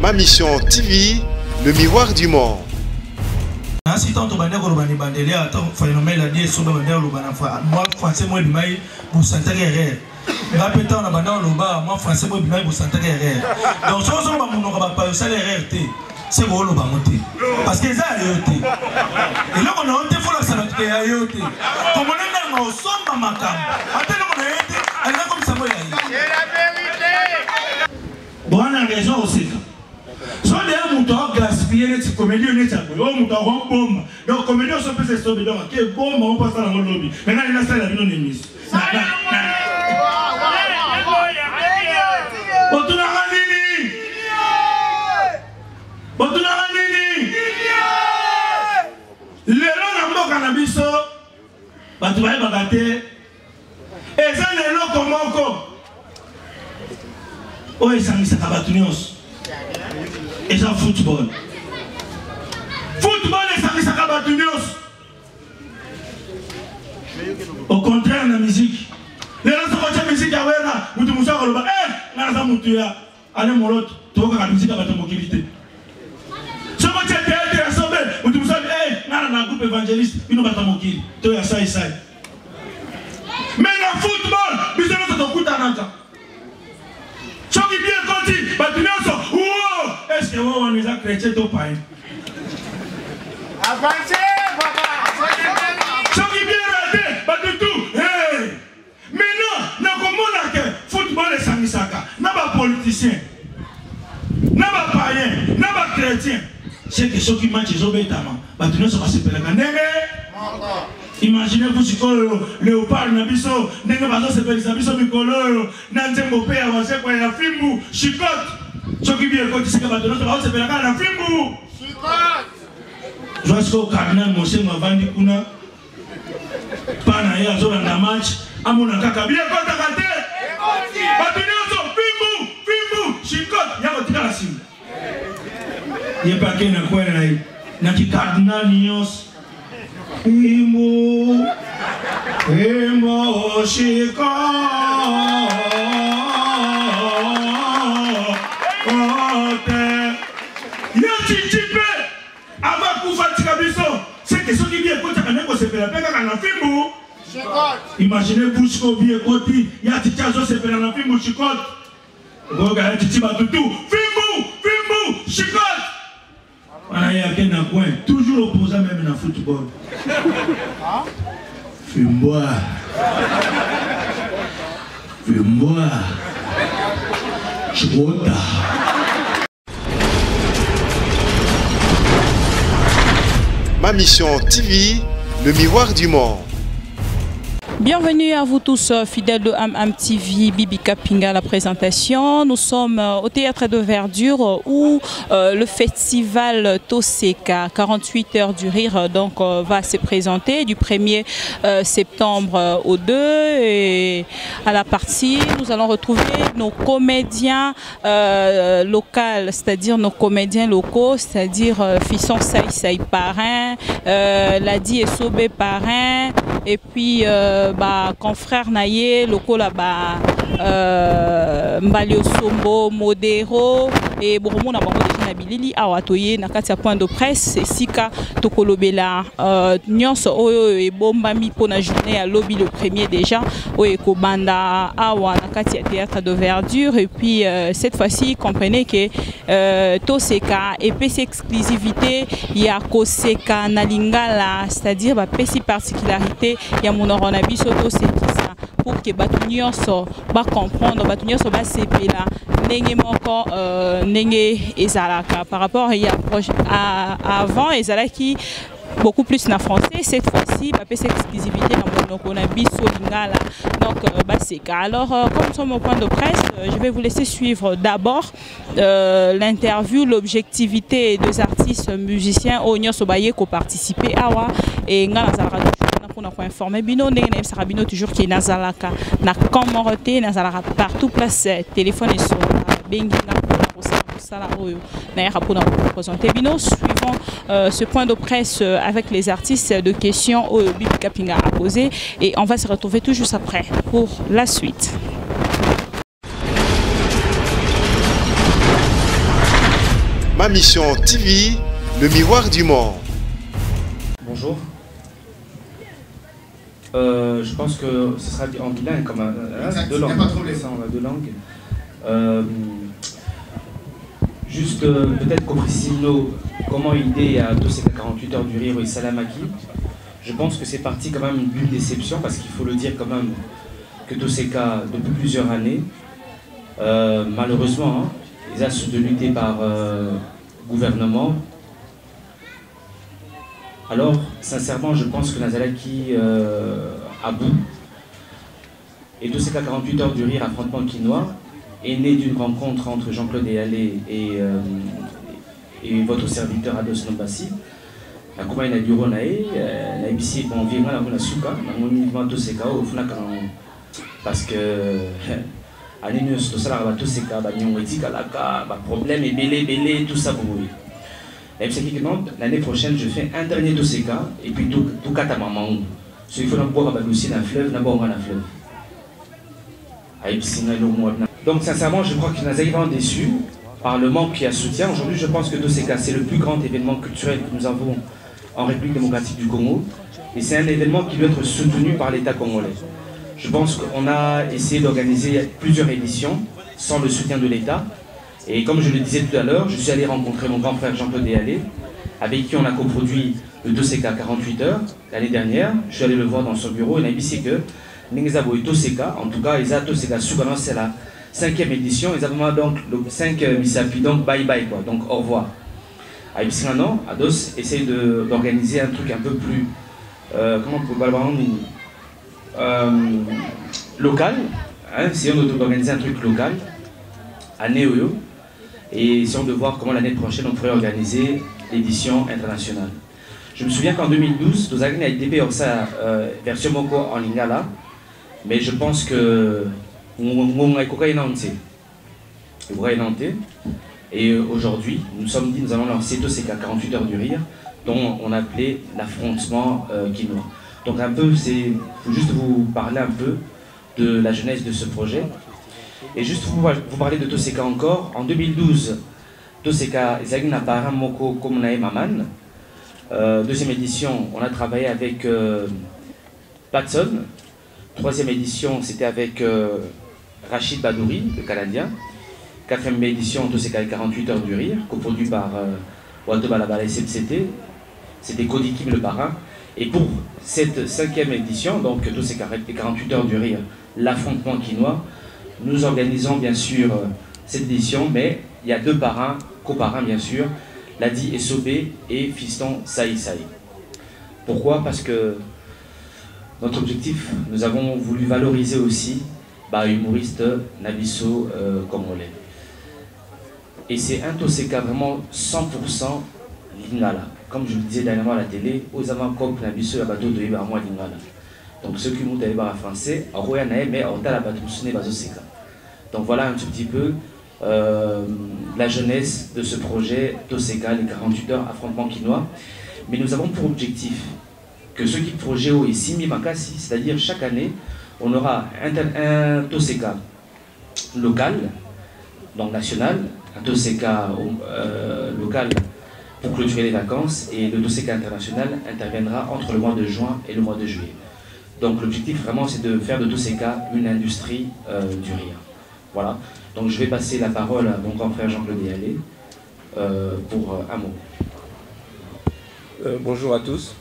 Ma mission TV, le miroir du monde. Si tant que vous bandelier, phénomène a dit sur le moi français moi bimaï vous sentez guerre. Va péter en abandon le bas, moi français moi bimaï vous sentez guerre. Donc si on va mon pas ça les RT, c'est bon le bas monter. Parce que ça a été. Et là on a honte faut la salade qui a été. Comme on est dans au son ma cam. Attends on a été, elle est comme ça moi. C'est la vérité. Bon on a raison aussi. Si on a gaspillé les comédies, on a bombe. Donc, comédie, on peut se sauver. Donc, quel bombe, on passe dans le lobby. Maintenant, il y a ça, la vie non émise. Et ça football. Football et ça au contraire la musique. Les gens qui la musique à Wera, vous te à l'oba. Allez mon autre, tu vois la musique à votre mobilité. Ce que tu as théâtre à sauver, vous te un groupe évangéliste, une bataille mobilité. Tu as ça et ça. Mais le football, vous avez notre coup d'anata. Ce qui bien continue, est-ce que vous avez chrétien au pain? Avancez, papa! Ce qui bien raté, pas du tout! Maintenant, comment que football est sangisaka? N'a pas politicien, n'a pas païen, n'a pas chrétien. C'est que ceux qui mangent les obétaments, nous sommes passés par la imaginez-vous si léopard nabiso, n'est pas se faire les mikolo, n'antembo pé avancé pour la fimbu, chicote. Ce qui vient quand c'est que maintenant c'est faire la fimbu. Chicote. Je vois ce que cardinal Moshe m'a vendu kuna. Pana ya zo na match, amuna kaka bien quand t'as raté. Maintenant fimbu, chicote, ya kotika la simu. Il n'y a pas qu'un coin là, qui cardinal Nios. Imo Shika Yachipé avant Koufatika Biso, c'est que ceux qui viennent côté Kaneko se fait la paix quand on a fait. Imaginez-vous ce qu'on vient côté, Yachikazo se fait la fimbu Chicote. Regardez Titiba Toutou, Fimbu, Chicote. Il y a quelqu'un coin, toujours opposant même dans le football. Fais-moi. Chota. Ma mission TV, le miroir du monde. Bienvenue à vous tous, fidèles de Am TV, Bibi Kapinga, la présentation. Nous sommes au Théâtre de Verdure où le festival Toseka, 48 heures du rire, donc va se présenter du 1er septembre au 2. Et à la partie, nous allons retrouver nos comédiens locaux, c'est-à-dire nos comédiens locaux, c'est-à-dire Fisson Saï parrain, Ladi Esobé parrain, et puis confrère Naye, locaux là-bas, Mbalio Sombo, Modero, et Boromon a beaucoup de Nabilili, Awatoye, Nakatia point de presse, Sika, Tokolobela, Nyons, Oyo et Bombami pour la journée à lobby le 1er déjà, Oyeko Banda, Awa, Nakatia Théâtre de Verdure, et puis cette fois-ci, comprenez que Toseka, et PC exclusivité, il y a Koseka, Nalingala, c'est-à-dire, PC particularité, il y a mon oronabi soto c'est ça pour que Batunion va comprendre, Batunion va s'épeler n'engé moko n'engé ezalaka par rapport à avant ezalaki beaucoup plus na français. Cette fois-ci cette exclusivité dans mon biso lingala donc c'est ça. Alors comme nous sommes au point de presse, je vais vous laisser suivre d'abord l'interview, l'objectivité des artistes musiciens au Nyon Sobaye qui ont participé à et ngala pour informer bino ndenge na bino toujours qui nazalaka na communauté nazalaka partout place téléphone et sur bengi na sala oyo na pour présenter bino suivant ce point de presse avec les artistes de questions au Bibi Kapinga a posé et on va se retrouver tout juste après pour la suite. Ma Mission TV, le miroir du monde. Bonjour. Je pense que ce sera en bilingue, comme deux langues. On a deux langues. Juste peut-être qu'au Priscillo, comment idée à tous ces 48 heures du rire et Salamaki, je pense que c'est parti quand même d'une déception, parce qu'il faut le dire quand même que tous ces cas, depuis plusieurs années, malheureusement, hein, ils ont su de lutter par gouvernement. Alors, sincèrement, je pense que Nazalaki à bout, et tous ces cas 48 heures du rire affrontement quinois, est né d'une rencontre entre Jean-Claude Eyalé et votre serviteur Ados Nombassi. La comment il a du Ronae, la ici bon vivre la Runasuka, la monument tous ces cas au Fnac parce que Aninus tout ça va tous ces cas, bagnon éthique à la cas, problème et belé tout ça pour lui. Et puis l'année prochaine je fais un dernier tous ces cas et puis tout cas ta maman. Ce qu'il faut boire aussi dans le fleuve, d'abord dans le fleuve. Donc sincèrement, je crois que nous avons été déçus par le manque qui a soutien. Aujourd'hui, je pense que Toseka, c'est le plus grand événement culturel que nous avons en République démocratique du Congo. Et c'est un événement qui doit être soutenu par l'État congolais. Je pense qu'on a essayé d'organiser plusieurs éditions sans le soutien de l'État. Et comme je le disais tout à l'heure, je suis allé rencontrer mon grand frère Jean-Claude Eyalé, avec qui on a coproduit le Toseka 48 heures l'année dernière. Je suis allé le voir dans son bureau. Il a dit que Ningezabo et Toseka, en tout cas, ils ont Toseka Soukana, c'est la 5e édition. Ils ont donc le 5 Misapi, donc bye bye quoi, donc au revoir. À Ipsingano, Ados essaye d'organiser un truc un peu plus, comment on peut dire, local. Hein, essayons d'organiser un truc local à Néoyo. Et essayons de voir comment l'année prochaine on pourrait organiser l'édition internationale. Je me souviens qu'en 2012, nous avons été sa version Moko en Lingala, mais je pense que nous et aujourd'hui, nous sommes dit nous allons lancer tous ces 48 heures du rire, dont on appelait l'affrontement quinois. Donc un peu, c'est faut juste vous parler un peu de la jeunesse de ce projet. Et juste vous parler de Toseka encore. En 2012, Toseka Zagina Baram Moko Komunae Maman. Deuxième édition, on a travaillé avec Patson. Troisième édition, c'était avec Rachid Badouri, le Canadien. Quatrième édition, Toseka 48 heures du rire, coproduit par Waldo Balabala et CPCT. C'était Cody Kim le parrain. Et pour cette 5e édition, donc Toseka 48 heures du rire, l'affrontement quinois, nous organisons bien sûr cette édition, mais il y a deux parrains, coparrains bien sûr, Ladi Essobé et Fiston Saï Saï. Pourquoi? Parce que notre objectif, nous avons voulu valoriser aussi humoriste Nabiso congolais. Et c'est un Toseka vraiment 100% Lingala. Comme je le disais dernièrement à la télé, aux avant comme Nabiso Abato de Ibarmois Lingala. Donc ceux qui montent à l'Ibar français, en Royanae, mais en Talabatoussune Bazoseka. Donc voilà un tout petit peu la jeunesse de ce projet Toseka, les 48 heures affrontement quinois. Mais nous avons pour objectif que ce qui projet est Simi Makasi, c'est-à-dire chaque année, on aura un Toseka local, donc national, un Toseka local pour clôturer les vacances, et le Toseka international interviendra entre le mois de juin et le mois de juillet. Donc l'objectif vraiment c'est de faire de Toseka une industrie du rire. Voilà, donc je vais passer la parole à mon grand frère Jean-Claude Eyalé pour un mot. Bonjour à tous.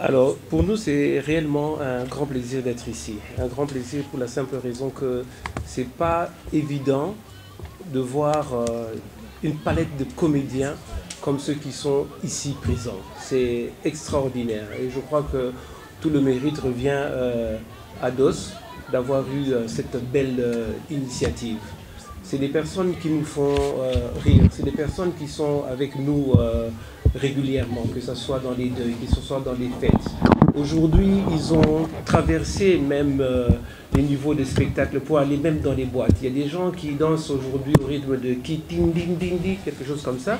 Alors pour nous c'est réellement un grand plaisir d'être ici. Un grand plaisir pour la simple raison que c'est pas évident de voir une palette de comédiens comme ceux qui sont ici présents. C'est extraordinaire et je crois que tout le mérite revient à DOS d'avoir eu cette belle initiative. C'est des personnes qui nous font rire, c'est des personnes qui sont avec nous régulièrement, que ce soit dans les deuils, que ce soit dans les fêtes. Aujourd'hui, ils ont traversé même les niveaux de spectacle pour aller même dans les boîtes. Il y a des gens qui dansent aujourd'hui au rythme de ki ding ding ding ding, quelque chose comme ça.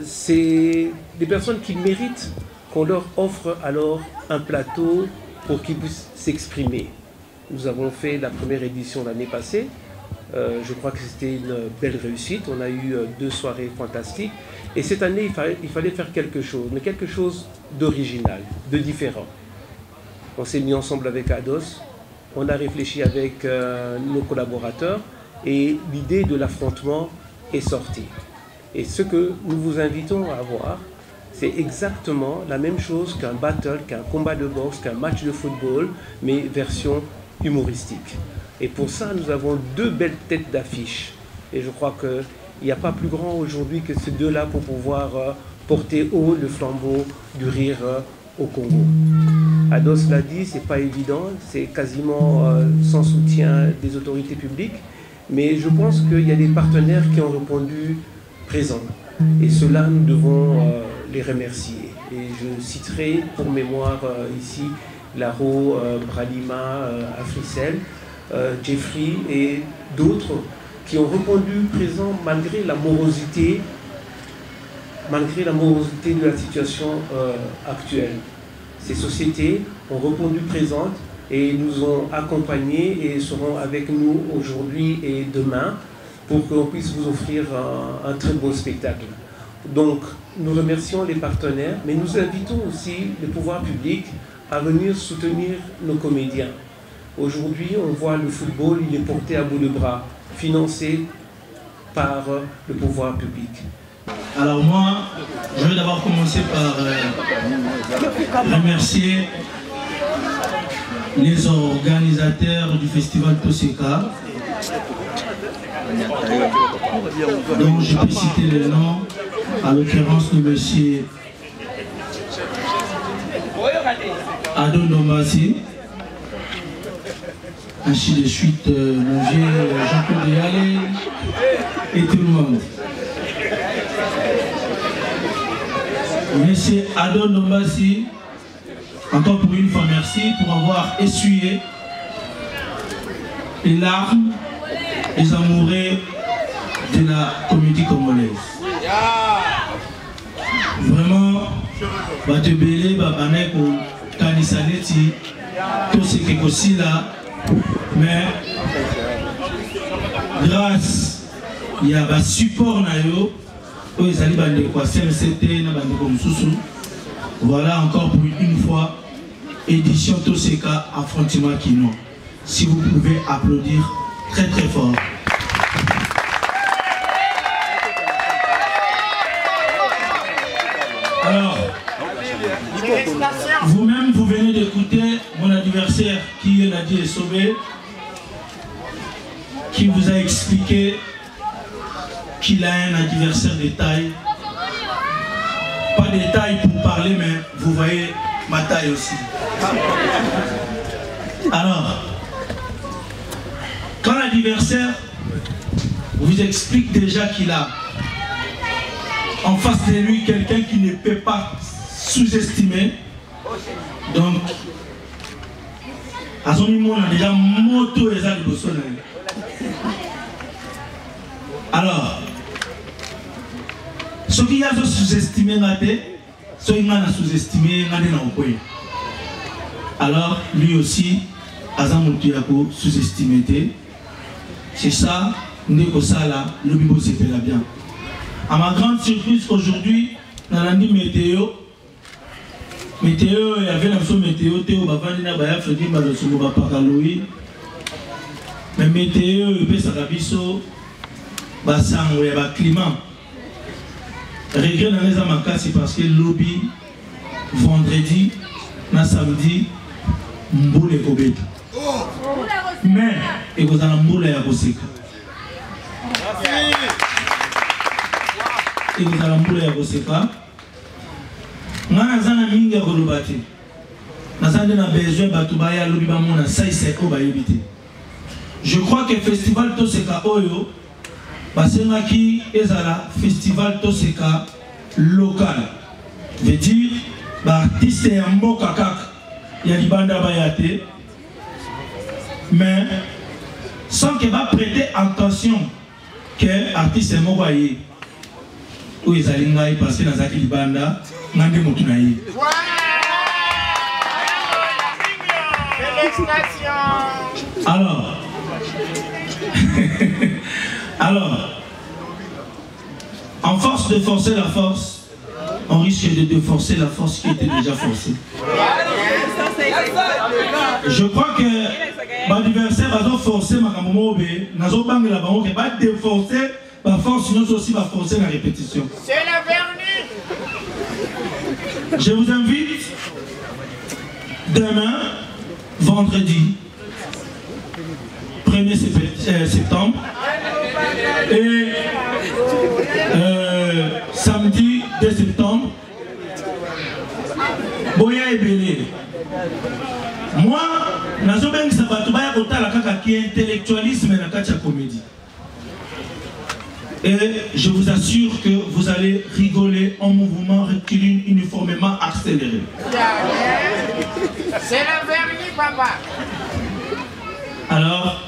C'est des personnes qui méritent qu'on leur offre alors un plateau pour qu'ils puissent s'exprimer. Nous avons fait la première édition l'année passée. Je crois que c'était une belle réussite. On a eu 2 soirées fantastiques. Et cette année, il fallait faire quelque chose, mais quelque chose d'original, de différent. On s'est mis ensemble avec Ados, on a réfléchi avec nos collaborateurs et l'idée de l'affrontement est sortie. Et ce que nous vous invitons à voir, c'est exactement la même chose qu'un battle, qu'un combat de boxe, qu'un match de football, mais version humoristique. Et pour ça, nous avons 2 belles têtes d'affiche. Et je crois qu'il n'y a pas plus grand aujourd'hui que ces 2-là pour pouvoir porter haut le flambeau du rire au Congo. Ados l'a dit, c'est pas évident, c'est quasiment sans soutien des autorités publiques, mais je pense qu'il y a des partenaires qui ont répondu présents. Et cela, nous devons les remercier. Et je citerai pour mémoire ici Laro, Bralima, Africell, Jeffrey et d'autres qui ont répondu présents malgré la morosité de la situation actuelle. Ces sociétés ont répondu présentes et nous ont accompagnés et seront avec nous aujourd'hui et demain pour qu'on puisse vous offrir un très beau spectacle. Donc, nous remercions les partenaires, mais nous invitons aussi le pouvoir public à venir soutenir nos comédiens. Aujourd'hui, on voit le football, il est porté à bout de bras, financé par le pouvoir public. Alors moi, je vais d'abord commencer par remercier les organisateurs du festival Toseka, dont je peux citer les noms, à l'occurrence de monsieur Ado Ndombasi, ainsi de suite mon vieux Jean-Claude Yalé et tout le monde. Monsieur Ado Ndombasi, encore pour une fois merci pour avoir essuyé les larmes des amoureux de la comédie congolaise. Vraiment, bato belé babane ko kanisa neti to ce que aussi là, mais grâce il y a un support na yo o ezali bande ko CMCT na bande ko mususu. Voilà encore pour une fois édition Toseka affrontement Kino. Si vous pouvez applaudir très très fort. Alors, vous-même, vous venez d'écouter mon adversaire qui est Nadia Sobé, qui vous a expliqué qu'il a un adversaire de taille. Pas de taille pour parler, mais vous voyez ma taille aussi. Alors, quand l'adversaire vous explique déjà qu'il a en face de lui quelqu'un qui ne peut pas sous-estimer, donc à son niveau on a déjà moto et ça de alors ce qui a sous-estimé ce qui a sous-estimé alors lui aussi Azamoutiako sous-estimé. C'est ça, nous ça là, le bibo c'est bien. À ma grande surprise aujourd'hui, dans la météo, il y avait la météo, mais météo, il peut s'arrabiso, basang, il y a climat. Regret dans les amankas, c'est parce que lobby, vendredi, samedi, mboule et kobet. Mais, il y a un mboule et à Koseka. Et vous allez me dire que c'est pas. Nous avons besoin de je crois que le festival Toseka Oyo, c'est un festival Toseka local. Veut dire, l'artiste est un beau kakak, il y a des bandes à bayate, mais sans qu'il va prêter attention que l'artiste est un bayé. Où ils allaient passer dans la Libanda, Nande Motunaï. Alors, Alors, en force de forcer la force, on risque de déforcer la force qui était déjà forcée. Je crois que l'adversaire va forcer ma camomobe, nazo bang la banque va déforcer la force, sinon aussi va forcer la répétition. C'est la vernie. Je vous invite demain, vendredi 1er septembre et samedi 2 septembre, Boya et Belé. Moi, Nazobeng Sabatouba Kotala Kaka qui est intellectualisme et la kacha comédie. Et je vous assure que vous allez rigoler en mouvement rectiligne uniformément accéléré. C'est la vernie, papa. Alors,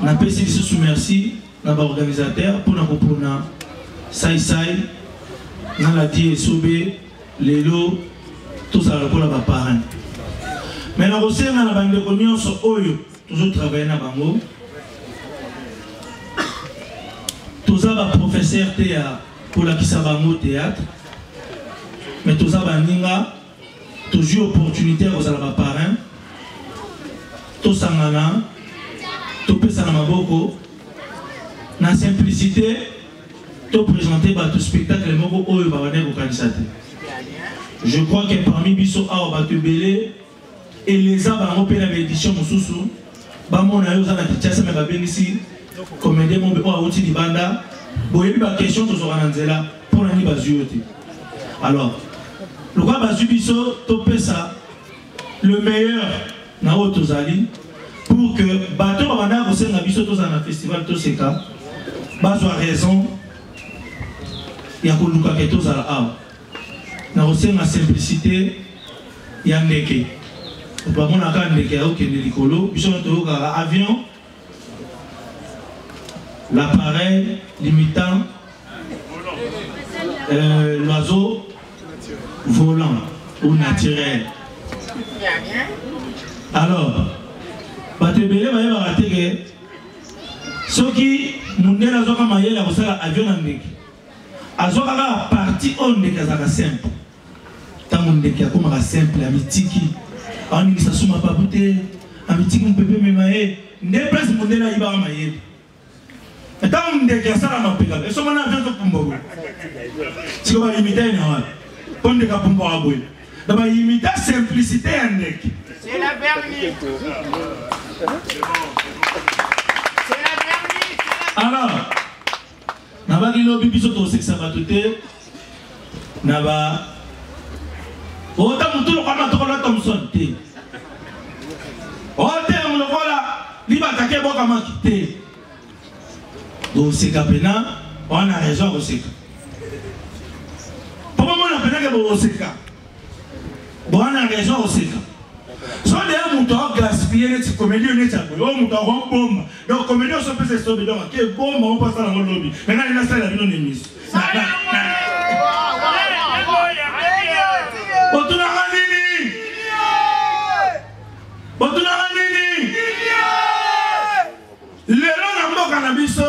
on a passé sous merci à l'organisateur pour nous comprendre Sai dans la die Sobe, les lots, tout ça pour la parents. Mais nous aussi on a bande de cognon sur Oyo, toujours travailler dans Bango. Tout ça va professeur théâtre pour la Kisabango théâtre. Mais tout ça va ninga toujours opportunité aux parents. Tout ça ngana, tout pesa na maboko, na simplicité, tout présenter tout spectacle moko oyo babane ko kanisate. Je crois que parmi biso awa batu belé et les abango pe na édition mosusu, ba mona yo za na tichasa me babengisi comédien mo be o awuti libanda, boyebi ba question to zora nzela pour na ni bazuyote. Alors, le roi bazu biso to pesa le meilleur na otozali pour que bateau babanda ko senga biso to za na festival to seka bazwa raison ya ko luka ke to za awa na ko senga simplicité ya ndeke ba mona ka ndeke ya okende likolo biso to ka avion l'appareil limitant l'oiseau volant ou naturel. Alors, Batebele va y avoir raté ce qui nous dit la zone maïe la recette avion en nek. Azoka la partie on nek azaka simple. Tant on nek comme la simple amitiki. On dit ça souma pas bouté. Amitiki on peut pas me maïe. Ne place mon nez là il va maïe. Et tant on nek ça la m'appelle. Et ce moment avion to pumbo. Si on va imiter na on nek pumbo aboy. D'abord imiter simplicité en nek. C'est la vernie. Alors, naba kilo bibiso to sexa batute naba ota mutulo kama tokola Thompson te ote mlokola liba take boka makite do seka pena on a raison au seka papa mona pena ke bo seka bon on a raison au seka. So les moutons gaspillés les comédies honnêtes à quoi? Oh moutons bombe. Donc comédies on se peut se sauver donc quel bombe on passe dans le lobby. Maintenant il a ça la vie non émise. Botuna ranini. Botuna ranini. Les gens n'ont pas cannabiso.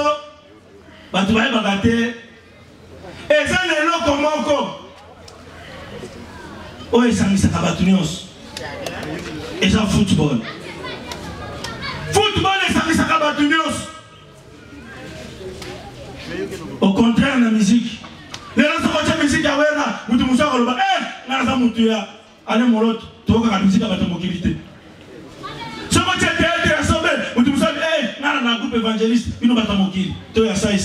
Batu va bagate. Et ça les gens comme encore. Oh ils s'en sont abattus. Et ça football. Football et ça ça kabatunios. Au contraire la musique. Les gens sont la musique à wena, mutu musa koloba na za mutu ya ale molot to ka musique abata mobilité. Ce que tu as été sauvé, mutu musa na groupe évangéliste, ino bata mokili. To ya sai.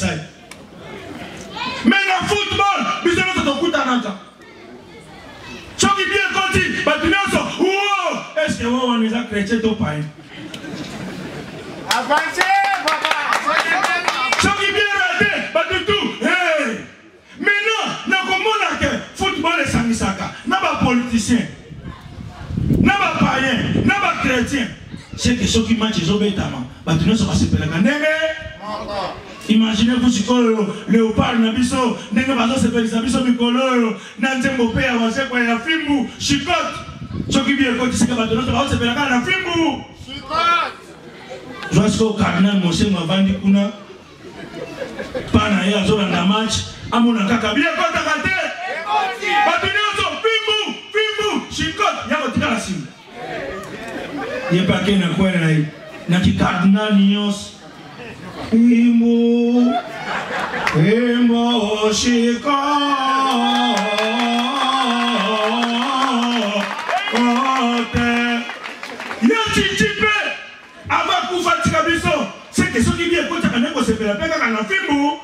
Mais le football, biso to kuta naka. Choki bien conti, batunioso. Est-ce que vous nous avez chrétien au pain? Avancez, papa. Ce qui bien raté, pas du tout. Hey! Maintenant, nous avons que football est sangisaka. Nous pas politicien, nous pas païen, nous pas chrétien. C'est que ceux qui mangent les obétaments, batunioso va se péler quand imaginez-vous si léopard nabiso, n'engue bazo se péler nabiso mikolo, n'anzengo pe avancé quoi ya fimbu, chicote. Ce qui vient quand il s'est battu, on se fait la fimbu. Jusqu'au cardinal Moshe Mavandi Kuna. Panaya Zola na match. Amuna kaka bien kota kate. Batunyoso Fimbu Chikot yako tika la simu. Yepa kena kwena hii. Na ki cardinal Nyos. Fimbu Chikot. Yachichipe Avakufatika biso. C'est que ceux qui viennent côté Kaneko se fait la paix quand on a Fimbu.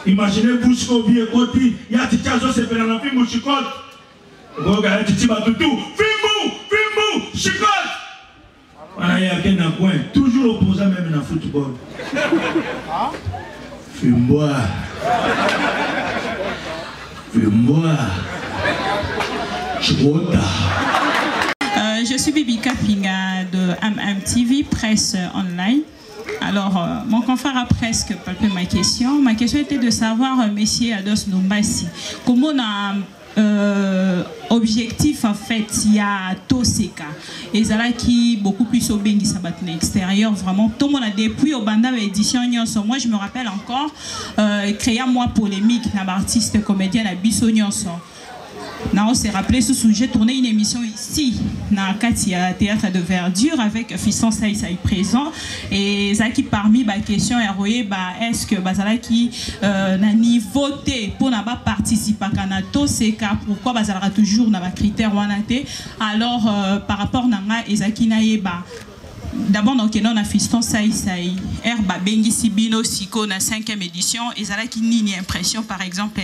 Imaginez Bouchko bien côté, Yatichazo se fait la Fimbu Chikot. Regarde Titi Batutu, Fimbu Chikot. Voilà, il y a quelqu'un coin, toujours opposant même dans le football. Fimbu Chikota. Je suis Bibi Kapinga de MMTV, presse online. Alors, mon confrère a presque palpé ma question. Ma question était de savoir, Monsieur Ados Ndombasi, comment on a objectif en fait, il y a Toseka. Et ça là qui beaucoup plus au Bengi Sabat extérieur, vraiment. Tout le monde a depuis au Banda édition Nyonso. Moi, je me rappelle encore, créé moi polémique, un artiste comédien à Bisso Nyonso. On s'est rappelé ce sujet, tourné une émission ici, dans le théâtre de Verdure, avec Fiston Saïsaï présent. Et ça qui parmi les questions, est-ce que Bazala qui n'a ni voté pour ne pas participer à Kanato, c'est car pourquoi Bazala toujours dans les critères Wanate. Alors, par rapport à Ezaki Naïba, d'abord, on a Fiston Saïsaï, Herba Bengi Sibino Siko, na 5e édition, et ça qui n'y a impression, par exemple,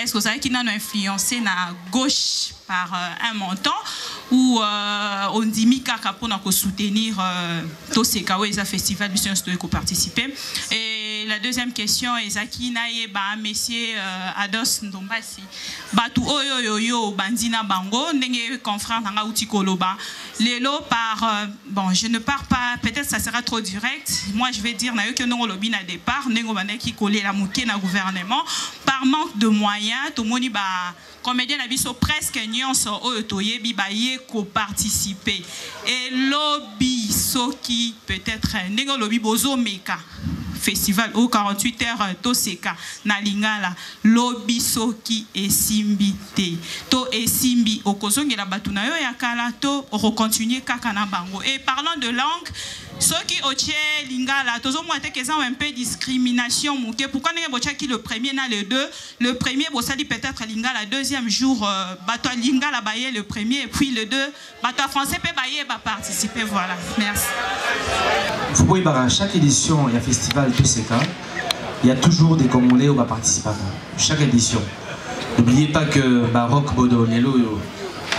est-ce que ça qui n'a influencé na gauche par un montant ou on dit Mika pour soutenir Toseka ou les festivals du science de participer. Et la deuxième question est Zaki Naïba, Monsieur Ados Ndombasi, Batu Oyoyo Bandina Bango, Nenge confrère Nanga Utikoloba. Lélo par bon, je ne pars pas, peut-être ça sera trop direct. Moi je vais dire que nous lobby na départ, Nengo Bane qui collait la mouké na gouvernement par manque de moyens, tout moni ba comédien na biso presque nyonso oyotoye bi ba ye ko participer. Et lobby soki peut-être Nengo lobby bozo meka. Festival au 48 heures Toseka na lingala lobby soki esimbi te to esimbi okozongela batuna yo yakala to recontinuer kaka na bango. Et parlant de langue, soki otie lingala tozo moite que ça un peu discrimination mouke. Pourquoi n'est pas qui le premier na le deux, le premier bosali peut-être lingala deuxième jour bato lingala baye le premier et puis le deux bato français peut baye ba participer. Voilà, merci. Vous voyez, à chaque édition, il y a festival Toseka, il y a toujours des Congolais qui participent. Chaque édition. N'oubliez pas que Baroque Bodo Lelo,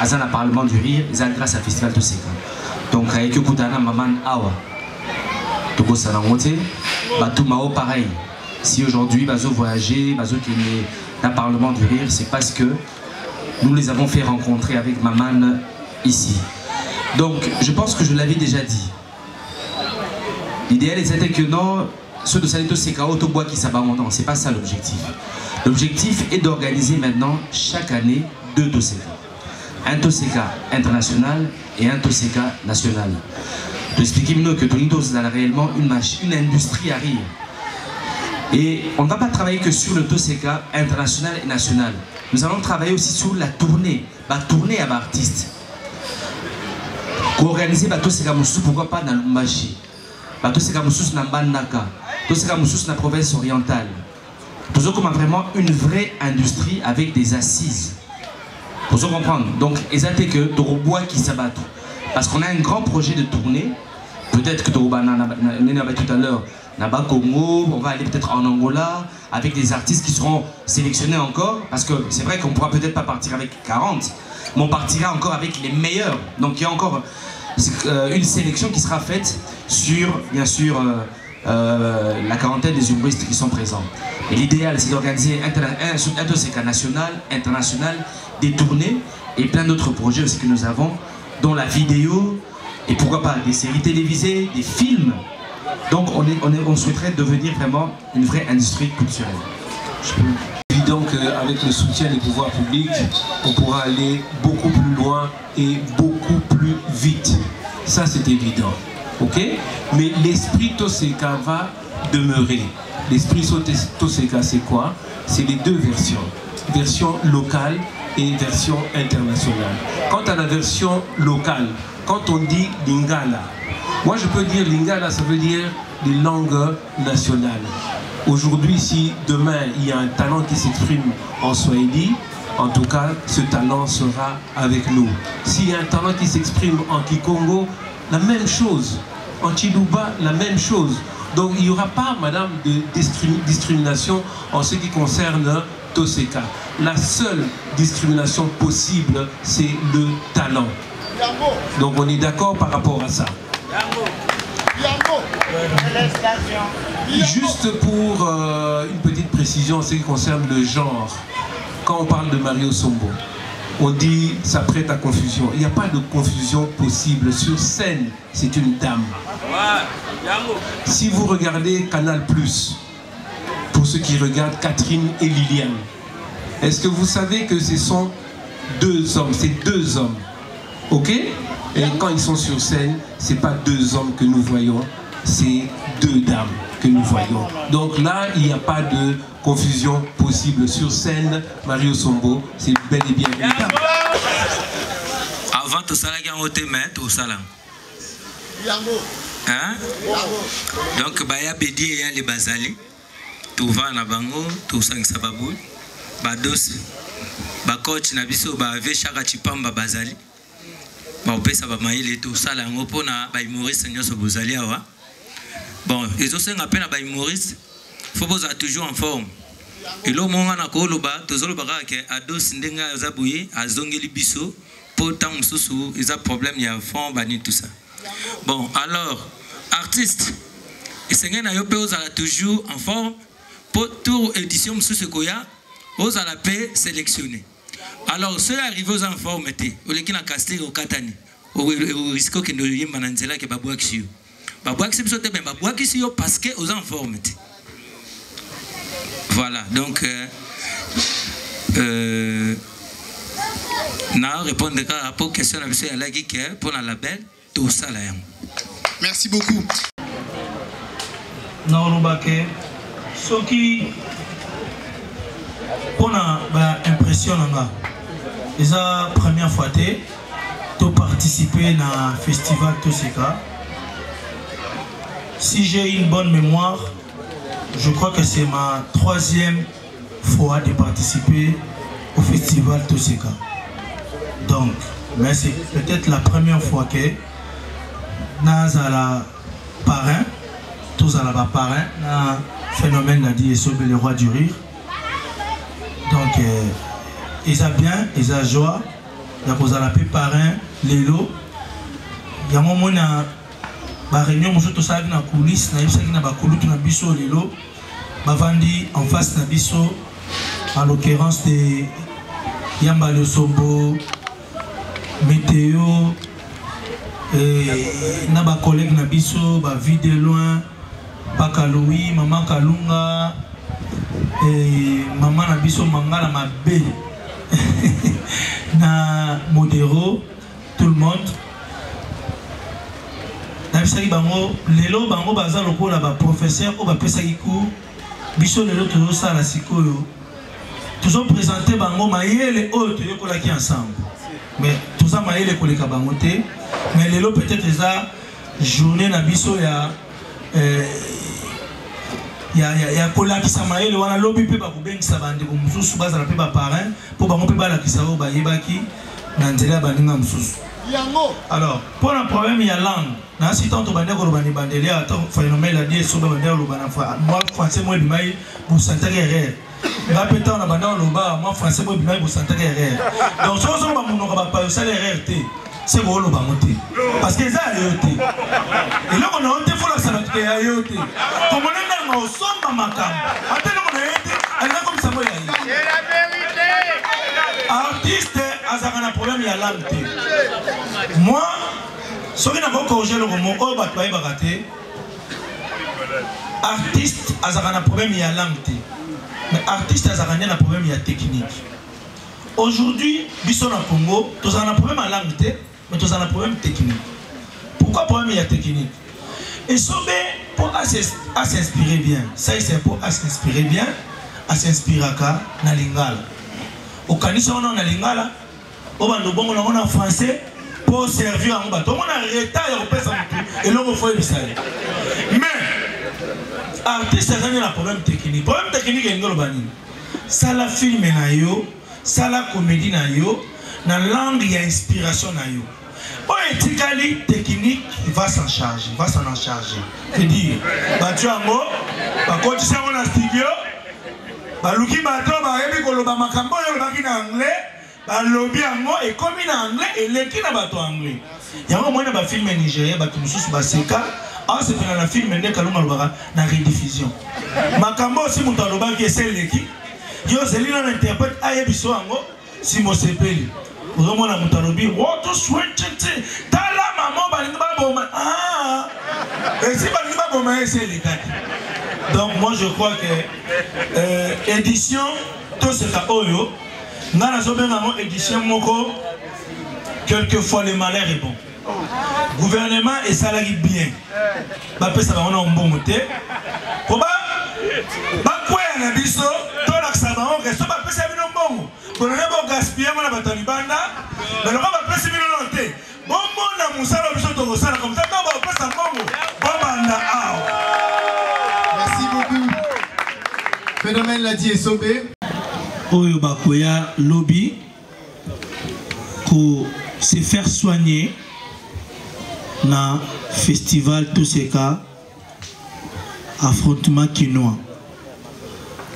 Azana Parlement du Rire, ils ont grâce à festival Toseka. Donc, avec Kutana Maman Awa, Togo Sanangote, Batou Mao pareil. Si aujourd'hui, Bazo voyager, Bazo qui est dans le Parlement du Rire, c'est parce que nous les avons fait rencontrer avec Maman ici. Donc, je pense que je l'avais déjà dit. L'idéal était que non, ceux de Salito Sekao, Tobois qui s'abat, non, c'est pas ça l'objectif. L'objectif est d'organiser maintenant chaque année 2 Toseka. Un Toseka international et un Toseka national. Pour expliquer mieux que Tonitos a réellement une industrie à rire. Et on ne va pas travailler que sur le Toseka international et national. Nous allons travailler aussi sur la tournée à l'artiste. Organiser Toseka Moussou, pourquoi pas dans Lumbashi. Toseka Moussous na Bandaka, Toseka Moussous na province orientale. Nous avons vraiment une vraie industrie avec des assises. Vous comprendre. Donc, exactement que Torobois qui s'abattent. Parce qu'on a un grand projet de tournée. Peut-être que Torobois tout à l'heure, Naba Congo, on va aller peut-être en Angola avec des artistes qui seront sélectionnés encore. Parce que c'est vrai qu'on ne pourra peut-être pas partir avec 40, mais on partira encore avec les meilleurs. Donc, il y a encore une sélection qui sera faite sur, bien sûr, la quarantaine des humoristes qui sont présents. Et l'idéal, c'est d'organiser un Toseka national, international, des tournées et plein d'autres projets aussi que nous avons, dont la vidéo et pourquoi pas des séries télévisées, des films. Donc on souhaiterait devenir vraiment une vraie industrie culturelle. C'est évident qu'avec le soutien des pouvoirs publics, on pourra aller beaucoup plus loin et beaucoup plus vite. Ça, c'est évident. Ok? Mais l'esprit Toseka va demeurer. L'esprit Toseka, c'est quoi? C'est les deux versions. Version locale et version internationale. Quant à la version locale, quand on dit Lingala, moi je peux dire Lingala, ça veut dire les langues nationales. Aujourd'hui, si demain il y a un talent qui s'exprime en Swahili, en tout cas, ce talent sera avec nous. S'il y a un talent qui s'exprime en Kikongo, la même chose. En Chiluba, la même chose. Donc il n'y aura pas, madame, de discrimination en ce qui concerne Toseka. La seule discrimination possible, c'est le talent. Donc on est d'accord par rapport à ça. Juste pour une petite précision en ce qui concerne le genre, quand on parle de Mario Sombo, on dit ça prête à confusion. Il n'y a pas de confusion possible. Sur scène, c'est une dame. Si vous regardez Canal+, pour ceux qui regardent Catherine et Liliane, est-ce que vous savez que ce sont deux hommes? C'est deux hommes. Ok? Et quand ils sont sur scène, ce n'est pas deux hommes que nous voyons, c'est deux dames que nous voyons. Donc là, il n'y a pas de confusion possible. Sur scène, Mario Sombo, c'est bel et bien une dame. Avant tout ça, il y a un hôtel au salon. Hein? Donc, il y a Bédi et les Bazali. Tout va na bango, tout ça qui sababou. Bados, coach Nabiso, Véchaka Chipamba Bazali. Opesa ba maile tout ça là on pona ba humoriste nyoso bozali awa. Bon, ils ont un appel à ba humoriste. Faut poser toujours en forme. Et là monga na ko loba tozolo baka ke ados ndenga zabuye azongeli biso pour tant mususu ils a problème il y a fond bani tout ça. Bon, alors artiste et c'est na yo pe ozala toujours en forme pour tour édition mususu koya ozala pe sélectionner. Alors, ceux arrivés aux informés, au lieu de casser au Katani, au risque que nous ayons mananzela que babouak siyo. Babouak siyo, mais babouak siyo parce que aux informés. Voilà, donc, na répondre à la question à monsieur Alagi pour la label, tout ça là. Merci beaucoup. Non, ce qui pour l'impression, c'est la première fois que tu participé à festival Toseka. Si j'ai une bonne mémoire, je crois que c'est ma 3e fois de participer au festival Toseka. Donc, mais c'est peut-être la première fois que Nazala parrain, tous à la parrain, un phénomène l'a dit, et le roi du rire. Donc, ils ont bien, ils ont joie. Il y a posé la paix parrain, l'élo. Il y a un moment où il y a une réunion, tout ça, il y a une coulisse, il y a une coulisse, il y a une l'élo. Bavandi en face de biso, en l'occurrence de Yamba le Sombo, Météo, et na collègue na biso, vie de loin, Bakaloui, Maman Kalunga. Et maman na biso mangala mabe na modéro tout le monde na bisaki bango lelo bango baza lokola ba professeur o ba pesaki cours biso lelo tozo sala sikoyo tozo présenter bango mayele oyo toyokolaki ensemble mais toza mayele koleka bango te mais lelo peut-être eza journée na biso ya ya kolakisa mayele wana lobi pe bakubengisa bandeko mususu bazala pe ba parrain po bango pe balakisa o bayebaki na nzela baninga mususu. Alors pour un problème il y a langue na si tant bandeko lobani bandeli ata phénomène la die so bandeko lobana moi français moi bimai bu santaki erreur ba peta na bandeko loba moi français moi bimai bu santaki erreur donc so so ba munoko ba pa ça erreur te c'est bon le bamoté parce que ça a été et là on a été faut la salade qui a été comme on est dans au sombre macam attends on a été elle a comme ça moi c'est la vérité artiste a un problème il y a langue moi ce qui n'a pas corrigé le mot oh bah toi il va rater artiste a un problème il y a langue mais artiste a un problème il y a technique aujourd'hui biso na Congo tous on a un problème à langue mais tous on a un problème technique. Pourquoi problème il y a technique? Et Sobé, pour s'inspirer bien, ça c'est pour s'inspirer bien, à s'inspirer à Lingala. Au Canisa, on a Lingala, au Bandobon, on a français, pour servir à un bateau. On a retard au pèse et l'on va faire le salaire. Mais, artiste, ça a un problème technique. Le problème technique est le bani. Ça la film na yo, ça la comédie na yo, na langue il y a inspiration na yo. Bon, éthiquement technique, il va s'en charger, il va s'en en charger. C'est-à-dire, tu as un mot, quand tu sais on a studio, luki bato ba yebi koloba makambo yo ba kina anglais, ba lobby ango et comme en anglais et leki na bato anglais. Yango mwana ba film nigérien ba tumususu ba seka, ah c'est fait na film ndeka longa lobaka na rediffusion. Makambo si mutu aloba ki c'est leki, yo zelina na interprète ayebiso ango si mo sepeli. Vraiment Moutalobi, what switch tala maman balinga boma ah et si balinga boma c'est les gars. Donc moi je crois que édition tout ce cas oyo ngana sobenga mo édition moko quelquefois le malheur est bon. Gouvernement et salarié bien. Ba pesa ba on bon moté. Ko ba quoi na biso to la sabaon que so ba pesa bino bongo. On a beau gaspiller mon abatalibanda, mais le roi va passer mille notes. Bon mon amusalo biso to sala comme ça, on va passer bongo. Banda ah. Merci beaucoup. Phénomène l'a dit Sobé. Oyo bakoya lobby ko se faire soigner na festival tout ce cas affrontement quinois.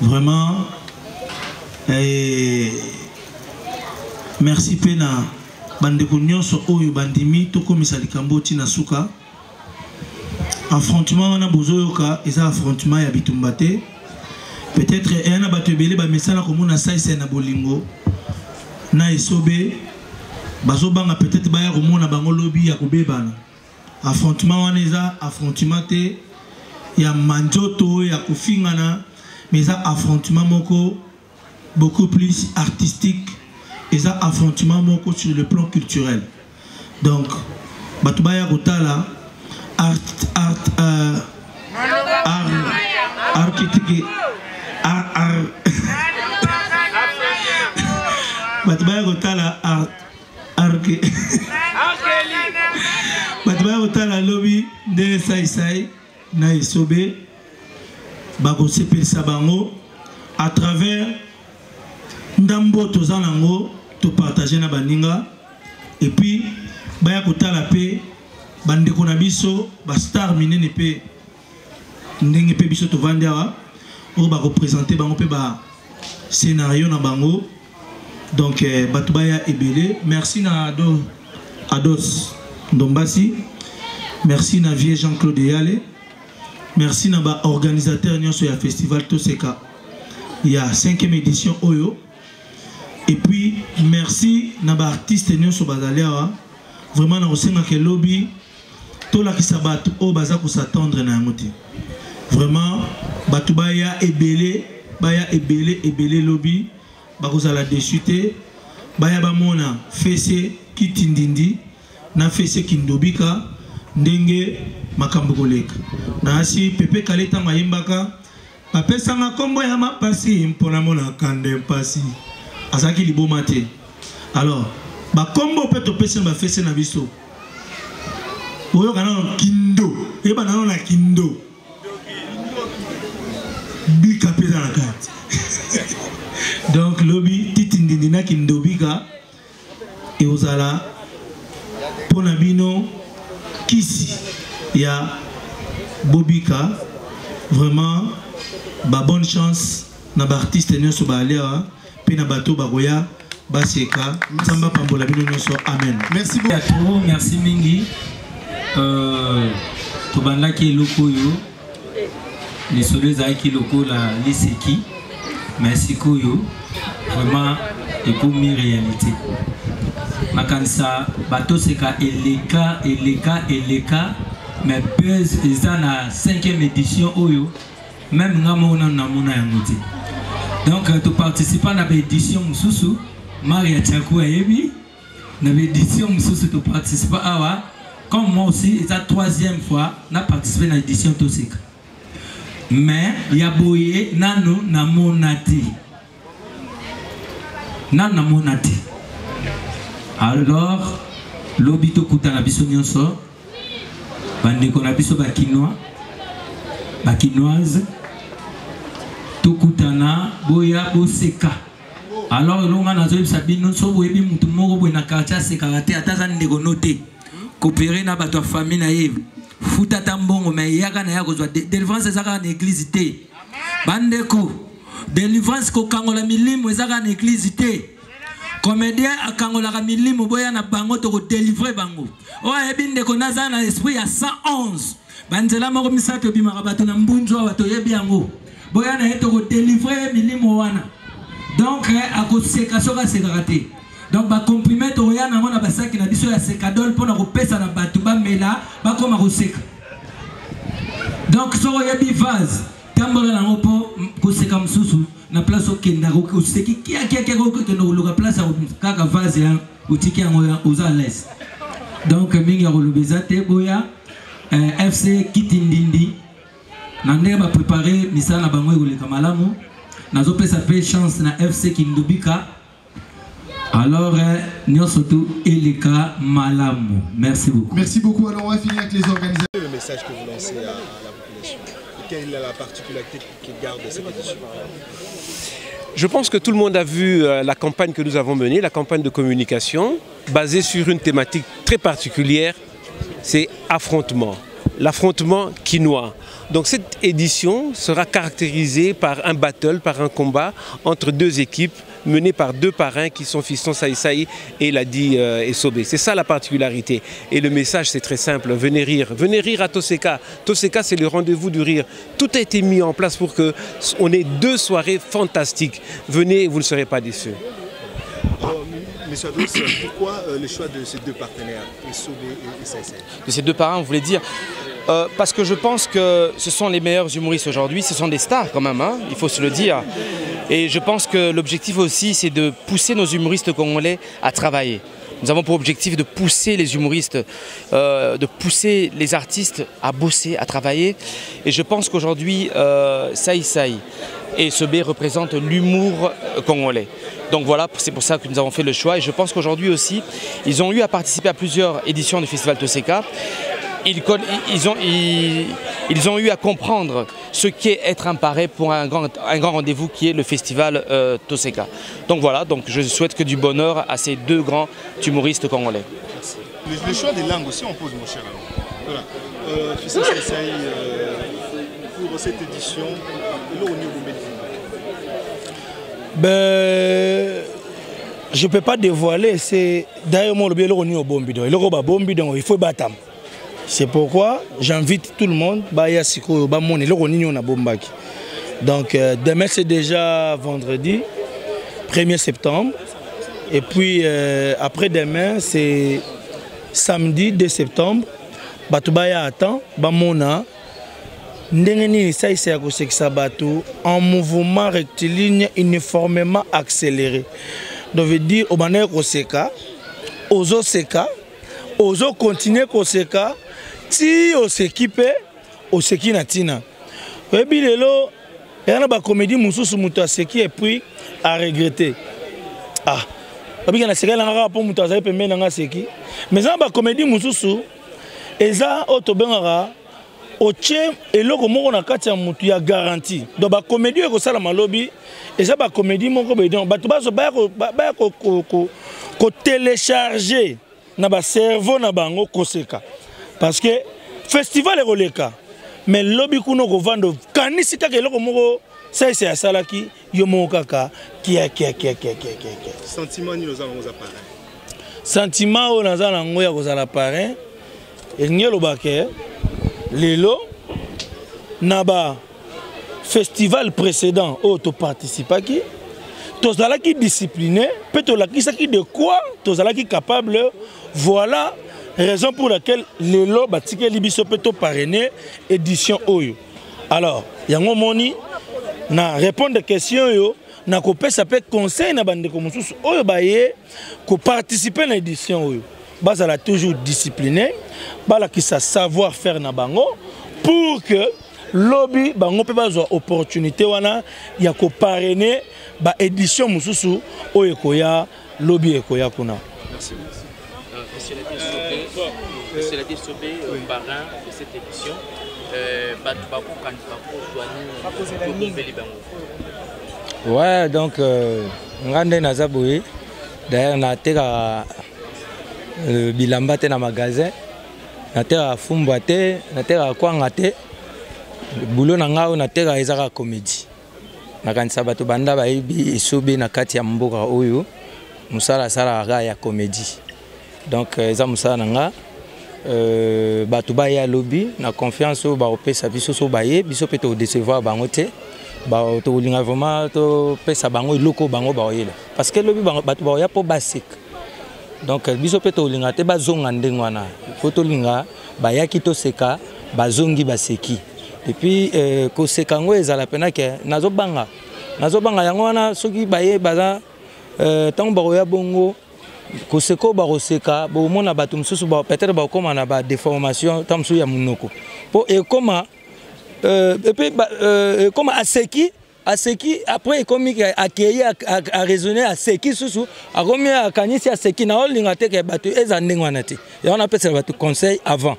Vraiment merci pena bandeko nyonso oyo bandimi toko misalikambo tina suka affrontement wana bozoyoka eza affrontement ya bitumbate peut-être ena batebele ba mesala komona saisa na bolingo na esobe bazobanga peut-être baya komona bango lobby ya kobebana affrontement wana eza affrontement te ya manjoto ya kofingana mais eza affrontement moko beaucoup plus artistique et ça affrontement sur le plan culturel. Donc Batubaya Gotala Batubaya Gotala Batubaya Gotala lobby de Saïsaï na Esobe Bago Sepel Sabango à travers ndambo tozanango to partager na baninga et puis baya kotala pe bandeko na biso ba star minene pe ndenge pe biso to vandawa o ba représenter bango pe ba scénario na bango donc batu baya ebele merci na Ados Ndombasi merci na vieux Jean-Claude Yale merci na ba organisateur nyonso ya festival Toseka il y a 5e édition oyo. Et puis, merci à l'artiste Nyonso Bazalia. Vraiment, nous avons que lobby, tout la qui s'abat au bazar pour s'attendre à un vraiment, Batubaya est belé, Baya est belé lobby, Bakosa la déchuté, Baya Bamona, Fesse, Kitindindi, Na Fesse Kindobika, Ndenge, Makambogolek. Nasi, Pepe Kaleta Mayimbaka, Pape Sanga Kombo Yama Pasi, Imponamona Kande Pasi. Azaki libo mate. Alors, ba kombo peut topesa ba fesse na biso. Oyo kana kindo, e ba na kindo. Bika pesa na carte. Donc lobby titindindi na kindo bika e ozala pona bino kisi ya Bobika. Vraiment ba bonne chance na ba artiste nyonso ba alea. Penabato Bagoya Baseka Samba Pambola Binoso amen. Merci beaucoup. Merci Mingi. Tobanda ki loko yo. Les soldats qui loko la liseki. Merci koyo. Vraiment et pour mi réalité. Makansa bato seka eleka mais buzz eza na 5e édition oyo même ngamona na mona ya ngoti. Donc, tu participes à l'édition Moussoussou, Maria Tchakou Ayebi, dans l'édition Moussoussou, tu participes à comme moi aussi, c'est la 3e fois na participé à l'édition Toseka. Mais il y a boyé nano na monati. Nano na monati. Alors, l'obito kuta na biso nyonso, bandeko na biso bakinois, bakinoise, tokutana boya boseka. Alors, l'on a nazo sabino so boyebi mutu moko boye na quartier sekarate ataza ndeko noté. Coopérer na bato famille na ye. Futa tambongo mais yaka na yako zwa délivrance ezaka na église té. Bandeko, délivrance ko kangola milimo ezaka na église té. Comédien akangola ka milimo boya na bango to ko délivrer bango. O ebinde ko naza na esprit ya 111. Banzela moko misato bimaka bato na mbunzo bato yebi yango. Boya na yeto ko délivrer milimo wana. Donc akoseka soka sekarate. Donc ba comprimé to ya na mona basaki na biso ya sekadol pona ko pesa na bato ba mela ba koma ko seka. Donc so ya bi vase tambola na ngopo ko seka msusu na place okenda ko seki kia ko kendo luka place kaka vase ya utiki yango ya uza les. Donc mingi ya kolubeza te boya FC Kitindindi na ndenge ba préparer misala na bango ekoleka malamu nazo pesa pe chance na FC Kindubika. Alors, nous surtout Eleka Malamu. Merci beaucoup. Merci beaucoup. Alors, on va finir avec les organisateurs. Le message que vous lancez à la population. Quelle est la particularité qui garde cette édition? Je pense que tout le monde a vu la campagne que nous avons menée, la campagne de communication, basée sur une thématique très particulière, c'est affrontement. L'affrontement quinois. Donc cette édition sera caractérisée par un battle, par un combat entre deux équipes menées par deux parrains qui sont Fiston Saïsaï et Ladi Essobé. C'est ça la particularité. Et le message c'est très simple, venez rire à Toseka. Toseka c'est le rendez-vous du rire. Tout a été mis en place pour qu'on ait 2 soirées fantastiques. Venez, vous ne serez pas déçus. Alors, Monsieur Ados, pourquoi le choix de ces 2 partenaires, Essobé et Saïsaï? De ces 2 parrains, vous voulez dire parce que je pense que ce sont les meilleurs humoristes aujourd'hui, ce sont des stars quand même, hein, il faut se le dire. Et je pense que l'objectif aussi, c'est de pousser nos humoristes congolais à travailler. Nous avons pour objectif de pousser les humoristes, de pousser les artistes à bosser, à travailler. Et je pense qu'aujourd'hui, Saïsaï et Sobé représentent l'humour congolais. Donc voilà, c'est pour ça que nous avons fait le choix. Et je pense qu'aujourd'hui aussi, ils ont eu à participer à plusieurs éditions du Festival Toseka. Ils ont eu à comprendre ce qu'est être un parrain pour un grand rendez-vous qui est le festival Toseka. Donc voilà, donc je souhaite que du bonheur à ces 2 grands humoristes congolais. Merci. Le choix des langues aussi, on pose mon cher. Voilà. Fiston Saïsaï, pour cette édition, là au niveau je ne peux pas dévoiler, c'est d'ailleurs mon lobby au Bombidon. Il faut battre. C'est pourquoi j'invite tout le monde donc demain c'est déjà vendredi 1er septembre et puis après-demain c'est samedi 2 septembre Batubaya attend Bamona Ndengeni Saïsaï en mouvement rectiligne uniformément accéléré. Donc veut dire au banner Koseka, Ozo Seka, Ozo continuer Koseka. Si on s'équipe, on s'équipe natina. Et puis lelo, il y a une comédie mususu muta seki et puis à regretter. Ah, parce que na seki na rapport muta za pembe na seki. Mais ça ba comédie mususu, eza otobengara oche eloko moko na kati ya mutu ya garantie. Donc ba comédie ko sala malobi, eza ba comédie moko be donc bato baso ba ko télécharger na ba cerveau na bango koseka. Parce que festival est roleka, mais lobby kuno ko vando kanisi kaka eloko moko ça c'est asalaki yomo kaka kia. Sentiment ni nos allons appareil. Sentiment o nazala ngoya ko zala parrain et ngelo baké lelo naba festival précédent o to participaki to zalaki discipliné peut to lakisaki de quoi to zalaki capable voilà. Raison pour laquelle les lots batike libiso peto parrainé édition oyo. Alors, yango moni na répondre aux questions yo na ko pesa pe conseil na bande ko mususu oyo baye ko participer à l'édition oyo. bazala toujours discipliné, bala qui sa savoir faire na bango pour que lobby bango pe bazwa opportunité wana ya ko parrainer ba édition mususu oyo koya lobby ekoya kuna. Merci. Monsieur Ladier Sobé, parrain de cette édition. Ouais, donc ngande nazaboui d'ailleurs na teka bilamba te na magasin na teka fumbwa te na teka kwanga te boulot na ngao na teka ezaka comédie na kanisa bato banda bayibi esobe na kati ya mboka oyo musala sala ya comédie donc eza musala nanga bato baya lobby na confiance ba opesa biso so baye biso pe to décevoir bango te ba to linga vraiment to pesa bango iloko bango ba oyela parce que lobby bato ba ya po basic donc biso pe to linga te bazonga ndengwana foto linga ba ya kito seka bazongi baseki et puis ko seka ngo ezala pena ke nazo banga yango wana soki baye baza tant ba ya bongo koseko baroseka bo mona bato mususu ba peut-être ba koma na ba déformation tamsu ya munoko po e koma et puis comme aseki après comme accueilli à raisonner aseki susu a komi akanisi aseki na olinga te ke bato eza ndengwana te ya on appelle ça bato conseil avant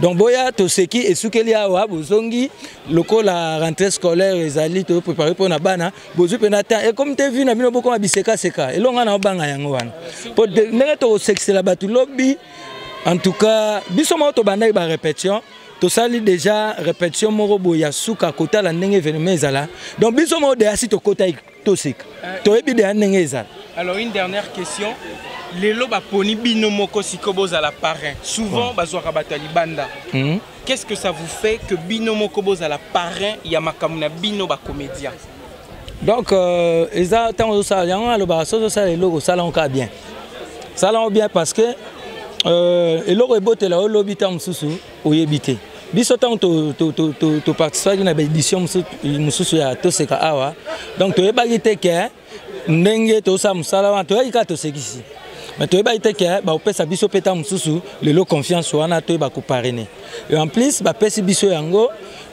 donc boya to seki esukeli awa bozongi lokola rentrée scolaire ezali to préparer pour na bana bozu pena temps et comme te vu na bino boko biseka seka elonga na banga yango wana pour ndenge to sexela bato lobby en tout cas biso mo to banda ba répétition to sali déjà répétition moko boya suka kota la ndenge événement ezala donc biso mo de asi to kota to seka to ebi de ndenge ezala. Alors une dernière question. Les lobes poni binomoko sikoboz à la parrain. Souvent, bazouara batali banda. Qu'est-ce que ça vous fait que binomoko boz à la parrain yamakamuna bino ba comédien? Donc, ça, tant ça, ça les logos, ça l'on bien. Ça l'on bien parce que les logos boté là, lobby tam susu, ou yébité. Biso tant to participer à une édition mususu ya to seka awa. Donc to yébagité que ndenge to sa musala to yika to sekisi. Mais tu es bien que bah opé sa biso peta mususu le lo confiance wana to ba ko parrainer et en plus ba pesi biso yango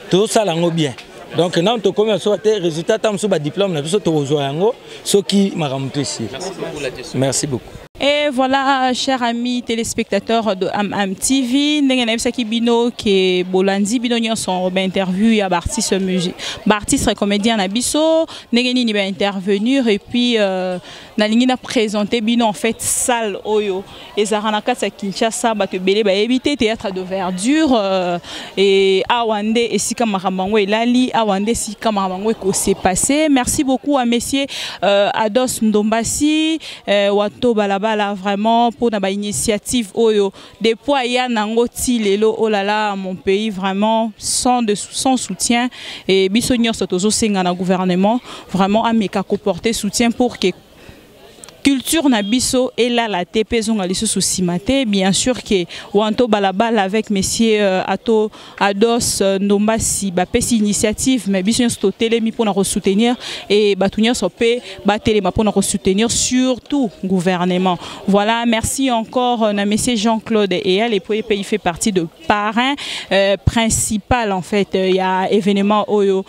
to sala ngo bien donc na to comme so te résultat tam so ba diplôme na biso to ozo yango soki maramuto ici. Merci beaucoup. Et voilà, chers amis téléspectateurs de AM TV, Nengenebsaki Bino qui Bolandi Bino son interview ya artiste musique, artiste comédien na biso, Nengeni ni ba intervenir et puis nalingi na présenter Bino en fait salle oyo et zarana kasa Kinshasa ba te belé ba éviter théâtre de verdure et awande et sika maramango et lali awande sika maramango ko s'est passé. Merci beaucoup à messieurs Ados Ndombasi Wato Balaba là vraiment pour une initiative oyo depuis ya nango ti lelo oh là là mon pays vraiment sans soutien et bisonnior sotozo senga na gouvernement vraiment a meka ko porter soutien pour que culture na biso et là la TP zonga liso simate bien sûr que wanto balabal avec messieurs Ados Ndombasi ba pesi initiative mais biso sto telemi pour na soutenir et batunia sopé ba telema pour na soutenir surtout gouvernement. Voilà, merci encore na monsieur Jean-Claude et elle il fait partie de parrain principal en fait il y a événement oyo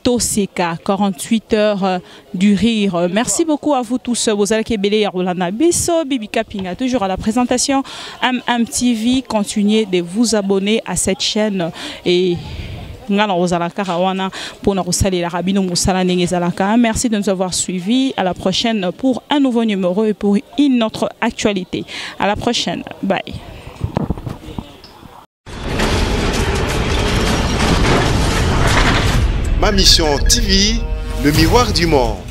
Toseka, 48 heures du rire. Merci beaucoup à vous tous. Vous allez kebele Yarolana Biso, Bibi Kapinga, toujours à la présentation. MTV, continuez de vous abonner à cette chaîne et merci de nous avoir suivis. À la prochaine pour un nouveau numéro et pour une autre actualité. À la prochaine. Bye. Ma mission TV, le miroir du monde.